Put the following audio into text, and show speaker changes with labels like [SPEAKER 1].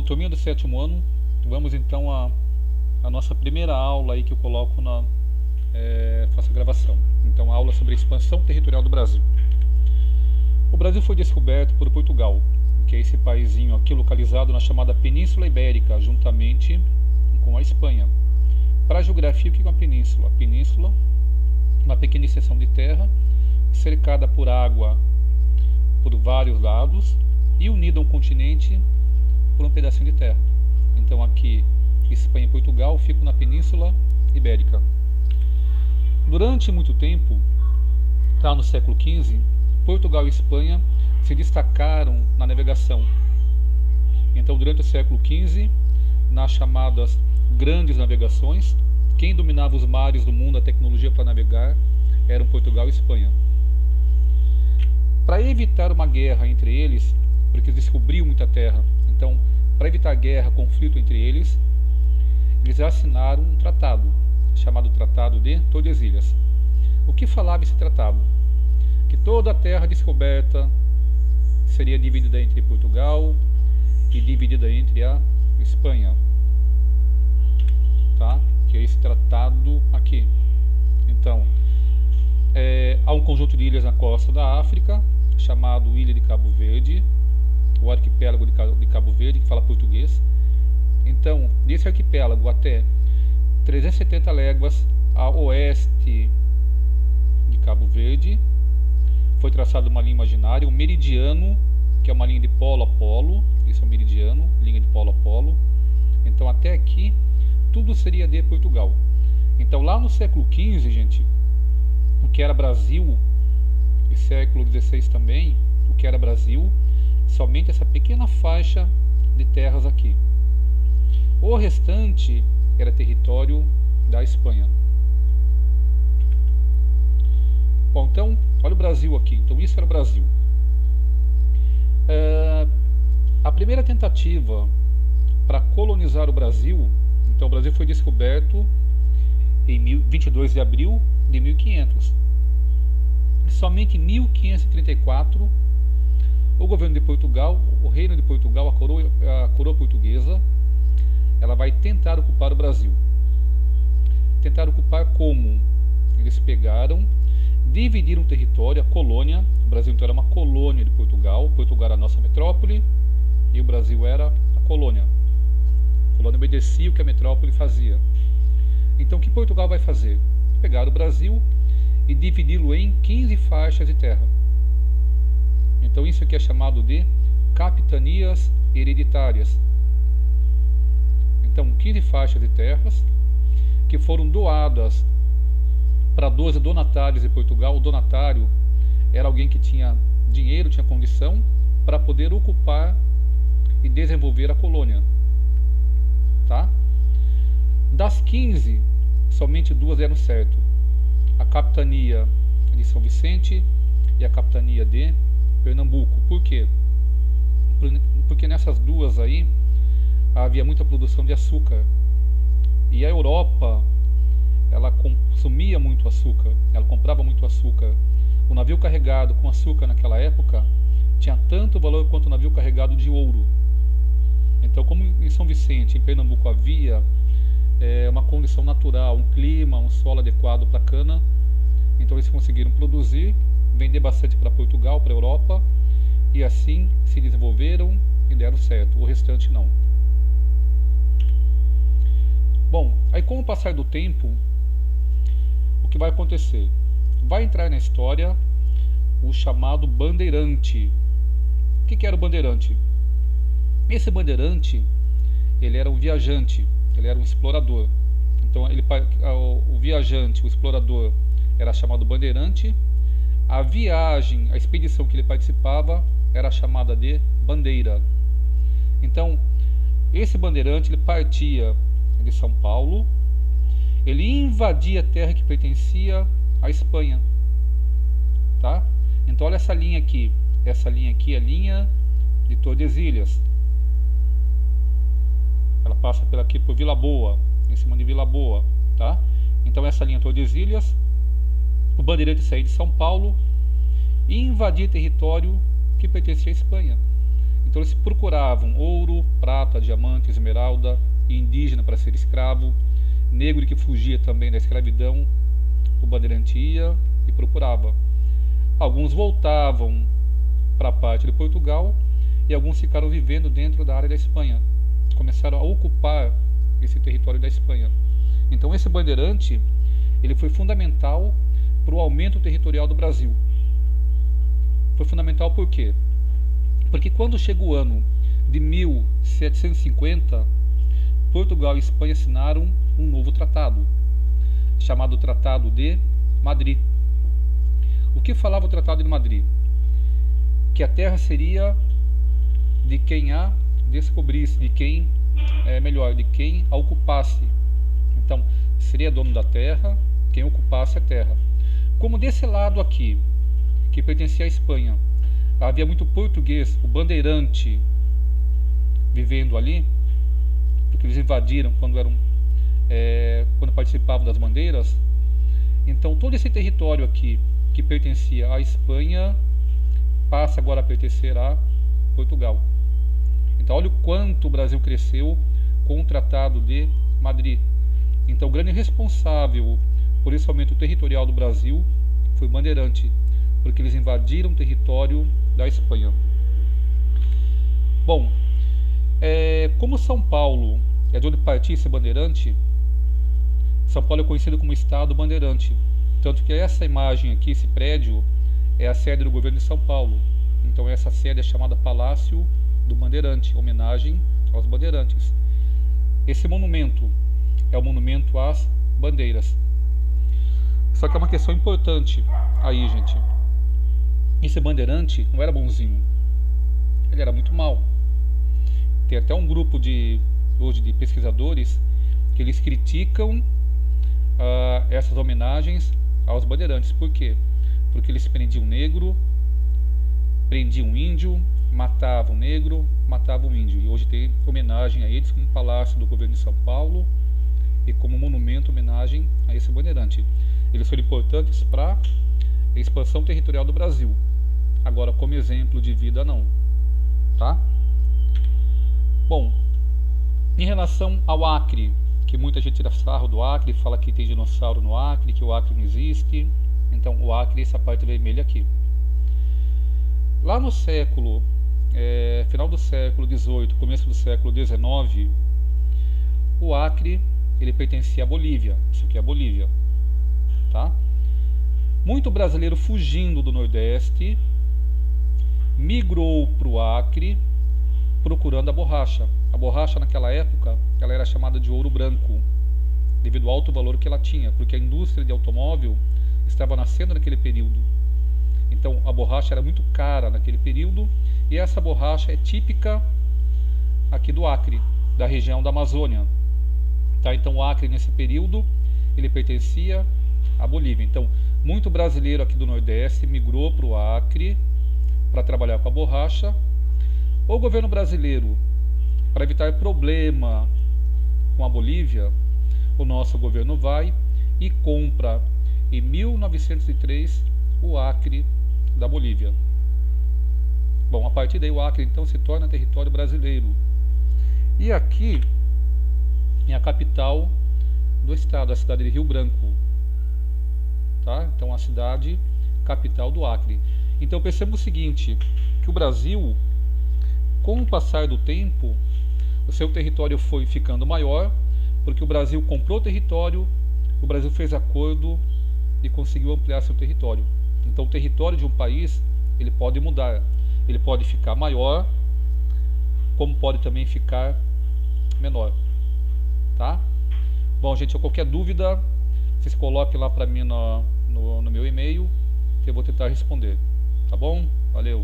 [SPEAKER 1] turminha do sétimo ano, vamos então a nossa primeira aula aí que eu coloco faço a gravação. Então, a aula sobre a expansão territorial do Brasil. O Brasil foi descoberto por Portugal, que é esse paizinho aqui localizado na chamada Península Ibérica, juntamente com a Espanha. Para a geografia, o que é uma península? A península, uma pequena extensão de terra, cercada por água por vários lados e unida a um continente por um pedacinho de terra. Então aqui, Espanha e Portugal ficam na Península Ibérica. Durante muito tempo, lá no século XV, Portugal e Espanha se destacaram na navegação. Então, durante o século XV, nas chamadas grandes navegações, quem dominava os mares do mundo, a tecnologia para navegar, eram Portugal e Espanha. Para evitar uma guerra entre eles, porque eles descobriam muita terra, então, para evitar guerra, conflito entre eles, eles assinaram um tratado, chamado Tratado de Tordesilhas. O que falava esse tratado? Que toda a terra descoberta seria dividida entre Portugal e dividida entre a Espanha. Tá? Que é esse tratado aqui. Então, há um conjunto de ilhas na costa da África, chamado Ilha de Cabo Verde, o arquipélago de Cabo Verde, que fala português. Então, desse arquipélago até 370 léguas a oeste de Cabo Verde, foi traçada uma linha imaginária, um meridiano, que é uma linha de polo a polo, isso é um meridiano, linha de polo a polo. Então, até aqui, tudo seria de Portugal. Então, lá no século XV, gente, o que era Brasil, e século XVI também, o que era Brasil, somente essa pequena faixa de terras aqui. O restante era território da Espanha. Bom, então, olha o Brasil aqui. Então, isso era o Brasil. A primeira tentativa para colonizar o Brasil, então o Brasil foi descoberto em 22 de abril de 1500. E somente em 1534, o governo de Portugal, o reino de Portugal, a coroa portuguesa, ela vai tentar ocupar o Brasil. Tentar ocupar como? Eles pegaram, dividiram o território, a colônia. O Brasil então era uma colônia de Portugal. Portugal era a nossa metrópole e o Brasil era a colônia. A colônia obedecia o que a metrópole fazia. Então o que Portugal vai fazer? Pegar o Brasil e dividi-lo em 15 faixas de terra. Então isso aqui é chamado de capitanias hereditárias. Então 15 faixas de terras que foram doadas para 12 donatários de Portugal. O donatário era alguém que tinha dinheiro, tinha condição para poder ocupar e desenvolver a colônia. Tá? Das 15, somente duas deram certo. A capitania de São Vicente e a capitania de Pernambuco. Por quê? Porque nessas duas aí havia muita produção de açúcar. E a Europa, ela consumia muito açúcar, ela comprava muito açúcar. O navio carregado com açúcar naquela época tinha tanto valor quanto o navio carregado de ouro. Então, como em São Vicente, em Pernambuco, havia uma condição natural, um clima, um solo adequado para a cana, então eles conseguiram produzir, vender bastante para Portugal, para a Europa, e assim se desenvolveram e deram certo. O restante não. Bom, aí com o passar do tempo, o que vai acontecer? Vai entrar na história o chamado bandeirante. O que era o bandeirante? Esse bandeirante, ele era um viajante, ele era um explorador. Então o viajante, o explorador, era chamado bandeirante. A viagem, a expedição que ele participava era chamada de bandeira. Então, esse bandeirante, ele partia de São Paulo, ele invadia a terra que pertencia à Espanha. Tá? Então olha essa linha aqui é a linha de Tordesilhas. Ela passa aqui por Vila Boa, em cima de Vila Boa. Tá? Então essa linha Tordesilhas, o bandeirante saía de São Paulo e invadia território que pertencia à Espanha. Então Então eles procuravam ouro, prata, diamante, esmeralda, indígena para ser escravo, negro que fugia também da escravidão, o bandeirante ia e procurava. Alguns voltavam para a parte de Portugal e alguns ficaram vivendo dentro da área da Espanha. Começaram a ocupar esse território da Espanha. Então esse bandeirante ele foi fundamental para o aumento territorial do Brasil. Foi fundamental por quê? Porque quando chega o ano de 1750, Portugal e Espanha assinaram um novo tratado, chamado Tratado de Madrid. O que falava o Tratado de Madrid? Que a terra seria de quem a descobrisse, de quem a ocupasse. Então, seria dono da terra quem ocupasse a terra. Como desse lado aqui, que pertencia à Espanha, havia muito português, o bandeirante, vivendo ali, porque eles invadiram quando participavam das bandeiras. Então todo esse território aqui que pertencia à Espanha passa agora a pertencer a Portugal. Então olha o quanto o Brasil cresceu com o Tratado de Madrid. Então o grande responsável por esse aumento territorial do Brasil foi o bandeirante, porque eles invadiram o território da Espanha. Bom, como São Paulo é de onde partia esse bandeirante, São Paulo é conhecido como Estado Bandeirante. Tanto que essa imagem aqui, esse prédio, é a sede do governo de São Paulo. Então essa sede é chamada Palácio do Bandeirante, homenagem aos bandeirantes. Esse monumento é o monumento às bandeiras. Só que é uma questão importante aí, gente. Esse bandeirante não era bonzinho, ele era muito mau. Tem até um grupo hoje de pesquisadores que eles criticam essas homenagens aos bandeirantes. Por quê? Porque eles prendiam negro, prendiam índio, matavam negro, matavam índio. E hoje tem homenagem a eles como um palácio do governo de São Paulo e como monumento homenagem a esse bandeirante. Eles foram importantes para a expansão territorial do Brasil. Agora, como exemplo de vida, não. Tá? Bom, em relação ao Acre, que muita gente tira sarro do Acre, fala que tem dinossauro no Acre, que o Acre não existe. Então, o Acre, essa parte vermelha aqui. Lá no final do século XVIII, começo do século XIX, o Acre, ele pertencia à Bolívia. Isso aqui é a Bolívia. Tá? Muito brasileiro fugindo do Nordeste migrou para o Acre procurando a borracha. A borracha naquela época ela era chamada de ouro branco, devido ao alto valor que ela tinha, porque a indústria de automóvel estava nascendo naquele período. Então a borracha era muito cara naquele período, e essa borracha é típica aqui do Acre, da região da Amazônia. Tá? Então o Acre nesse período ele pertencia à Bolívia. Então muito brasileiro aqui do Nordeste migrou para o Acre para trabalhar com a borracha. O governo brasileiro, para evitar problema com a Bolívia, o nosso governo vai e compra em 1903 o Acre da Bolívia. Bom, a partir daí o Acre então se torna território brasileiro. E aqui é a capital do estado, a cidade de Rio Branco. Tá? Então a cidade capital do Acre. Então perceba o seguinte, que o Brasil, com o passar do tempo, o seu território foi ficando maior, porque o Brasil comprou território, o Brasil fez acordo e conseguiu ampliar seu território. Então o território de um país, ele pode mudar, ele pode ficar maior, como pode também ficar menor. Tá? Bom, gente, qualquer dúvida, vocês coloquem lá para mim no meu e-mail, que eu vou tentar responder. Tá bom? Valeu!